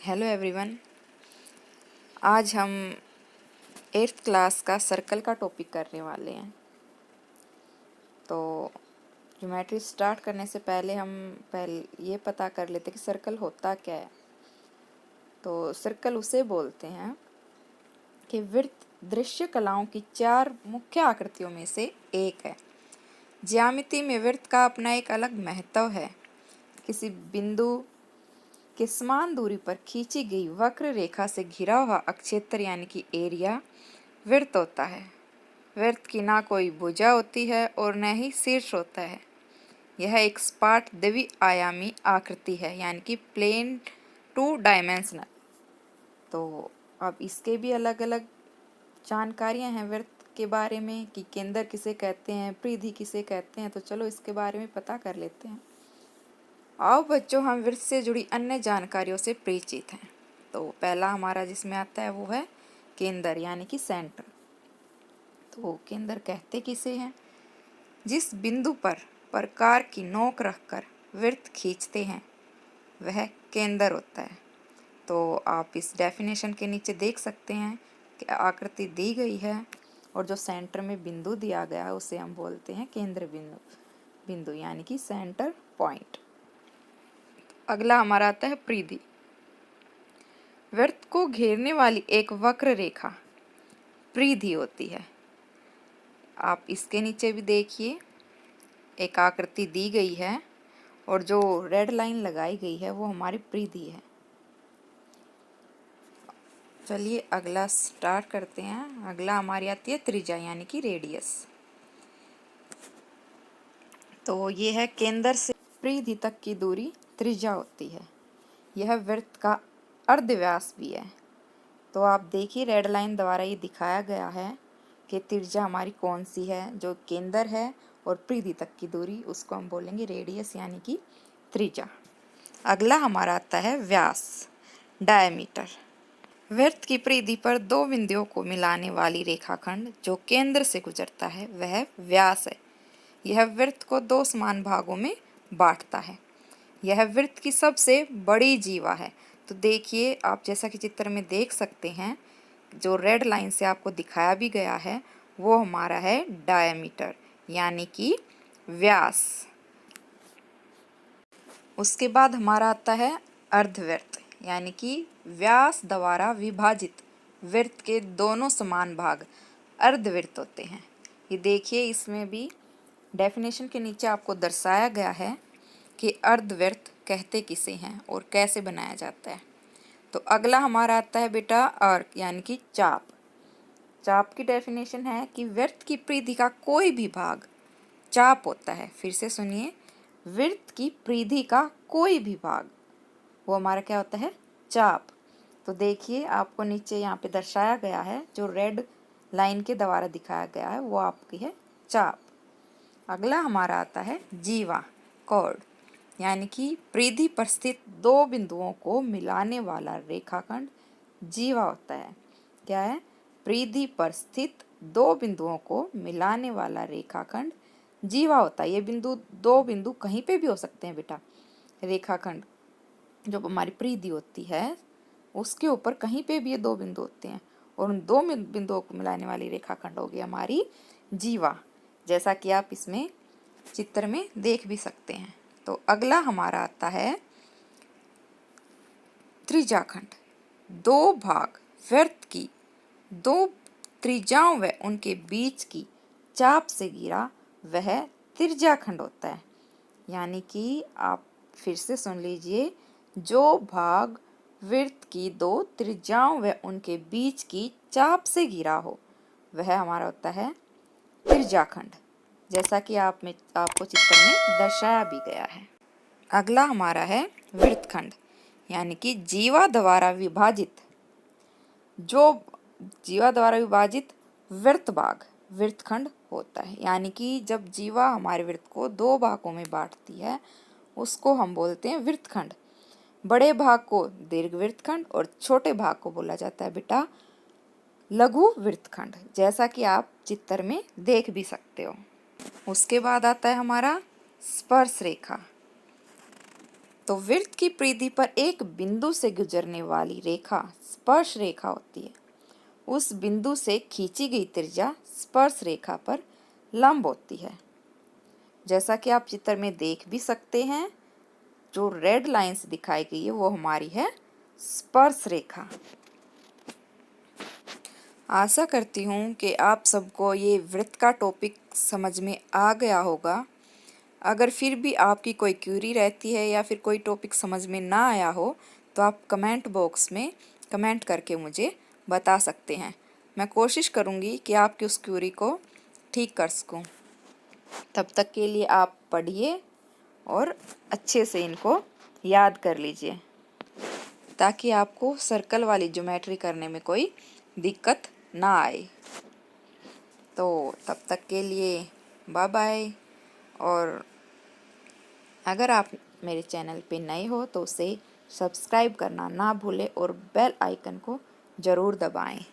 Hello everyone. आज हम 8th class का सर्कल का टॉपिक करने वाले हैं। तो ज्योमेट्री स्टार्ट करने से पहले हम ये पता कर लेते कि सर्कल होता क्या है। तो सर्कल उसे बोलते हैं कि वृत्त दृश्य कलाओं की 4 मुख्य आकृतियों में से एक है। ज्यामिति में वृत्त का अपना एक अलग महत्व है। किसी बिंदु के समान दूरी पर खींची गई वक्र रेखा से घिरा हुआ अक्षेत्र यानी कि एरिया वृत्त होता है। वृत्त की ना कोई भुजा होती है और न ही शीर्ष होता है। यह एक सपाट द्वि-आयामी आकृति है यानी कि प्लेन 2 डायमेंशनल। तो अब इसके भी अलग अलग जानकारियां हैं वृत्त के बारे में कि केंद्र किसे कहते हैं, परिधि किसे कहते हैं। तो चलो इसके बारे में पता कर लेते हैं। आओ बच्चों, हम वृत्त से जुड़ी अन्य जानकारियों से परिचित हैं। तो पहला हमारा जिसमें आता है वो है केंद्र यानी कि सेंटर। तो केंद्र कहते किसे हैं? जिस बिंदु पर प्रकार की नोक रखकर वृत्त खींचते हैं वह केंद्र होता है। तो आप इस डेफिनेशन के नीचे देख सकते हैं कि आकृति दी गई है और जो सेंटर में बिंदु दिया गया है उसे हम बोलते हैं केंद्र बिंदु यानी कि सेंटर पॉइंट। अगला हमारा आता है परिधि। वृत्त को घेरने वाली एक वक्र रेखा परिधि होती है। आप इसके नीचे भी देखिए, एक आकृति दी गई है और जो रेड लाइन लगाई गई है वो हमारी परिधि है। चलिए अगला स्टार्ट करते हैं। अगला हमारी आती है त्रिज्या यानी कि रेडियस। तो ये है केंद्र से परिधि तक की दूरी त्रिज्या होती है। यह वृत्त का अर्धव्यास भी है। तो आप देखिए रेड लाइन द्वारा ये दिखाया गया है कि त्रिज्या हमारी कौन सी है। जो केंद्र है और परिधि तक की दूरी उसको हम बोलेंगे रेडियस यानी कि त्रिज्या। अगला हमारा आता है व्यास, डायमीटर। वृत्त की परिधि पर 2 बिंदुओं को मिलाने वाली रेखाखंड जो केंद्र से गुजरता है वह व्यास है। यह वृत्त को 2 समान भागों में बांटता है। यह वृत्त की सबसे बड़ी जीवा है। तो देखिए आप जैसा कि चित्र में देख सकते हैं, जो रेड लाइन से आपको दिखाया भी गया है वो हमारा है डायमीटर यानी कि व्यास। उसके बाद हमारा आता है अर्धवृत्त यानी कि व्यास द्वारा विभाजित वृत्त के दोनों समान भाग अर्धवृत्त होते हैं। ये देखिए इसमें भी डेफिनेशन के नीचे आपको दर्शाया गया है कि अर्धवृत्त कहते किसे हैं और कैसे बनाया जाता है। तो अगला हमारा आता है बेटा आर्क यानी कि चाप। चाप की डेफिनेशन है कि वृत्त की परिधि का कोई भी भाग चाप होता है। फिर से सुनिए, वृत्त की परिधि का कोई भी भाग वो हमारा क्या होता है? चाप। तो देखिए आपको नीचे यहाँ पे दर्शाया गया है, जो रेड लाइन के द्वारा दिखाया गया है वो आपकी है चाप। अगला हमारा आता है जीवा, कॉर्ड, यानी कि परिधि पर स्थित 2 बिंदुओं को मिलाने वाला रेखाखंड जीवा होता है। क्या है? परिधि पर स्थित 2 बिंदुओं को मिलाने वाला रेखाखंड जीवा होता है। ये 2 बिंदु कहीं पे भी हो सकते हैं बेटा। रेखाखंड जो हमारी परिधि होती है उसके ऊपर कहीं पे भी ये 2 बिंदु होते हैं और उन 2 बिंदुओं को मिलाने वाली रेखाखंड होगी हमारी जीवा, जैसा कि आप इसमें चित्र में देख भी सकते हैं। तो अगला हमारा आता है त्रिज्याखंड। 2 भाग वृत्त की 2 त्रिज्याओं व उनके बीच की चाप से घिरा वह त्रिज्याखंड होता है। यानी कि आप फिर से सुन लीजिए, जो भाग वृत्त की 2 त्रिज्याओं व उनके बीच की चाप से घिरा हो वह हमारा होता है त्रिज्याखंड, जैसा कि आपको चित्र में दर्शाया भी गया है। अगला हमारा है वृत्तखंड यानी कि जीवा द्वारा विभाजित, जो जीवा द्वारा विभाजित वृत्त भाग वृत्तखंड होता है। यानी कि जब जीवा हमारे वृत्त को 2 भागों में बांटती है उसको हम बोलते हैं वृत्तखंड। बड़े भाग को दीर्घ वृत्तखंड और छोटे भाग को बोला जाता है बेटा लघु वृत्तखंड, जैसा कि आप चित्र में देख भी सकते हो। उसके बाद आता है हमारा स्पर्श रेखा। तो वृत्त की परिधि पर एक बिंदु से गुजरने वाली रेखा स्पर्श रेखा होती है। उस बिंदु से खींची गई त्रिज्या स्पर्श रेखा पर लंब होती है। जैसा कि आप चित्र में देख भी सकते हैं, जो रेड लाइंस दिखाई गई है वो हमारी है स्पर्श रेखा। आशा करती हूँ कि आप सबको ये वृत्त का टॉपिक समझ में आ गया होगा। अगर फिर भी आपकी कोई क्यूरी रहती है या फिर कोई टॉपिक समझ में ना आया हो तो आप कमेंट बॉक्स में कमेंट करके मुझे बता सकते हैं। मैं कोशिश करूँगी कि आपकी उस क्यूरी को ठीक कर सकूँ। तब तक के लिए आप पढ़िए और अच्छे से इनको याद कर लीजिए ताकि आपको सर्कल वाली ज्योमेट्री करने में कोई दिक्कत ना आए। तो तब तक के लिए बाय बाय। और अगर आप मेरे चैनल पे नए हो तो उसे सब्सक्राइब करना ना भूलें और बेल आइकन को ज़रूर दबाएं।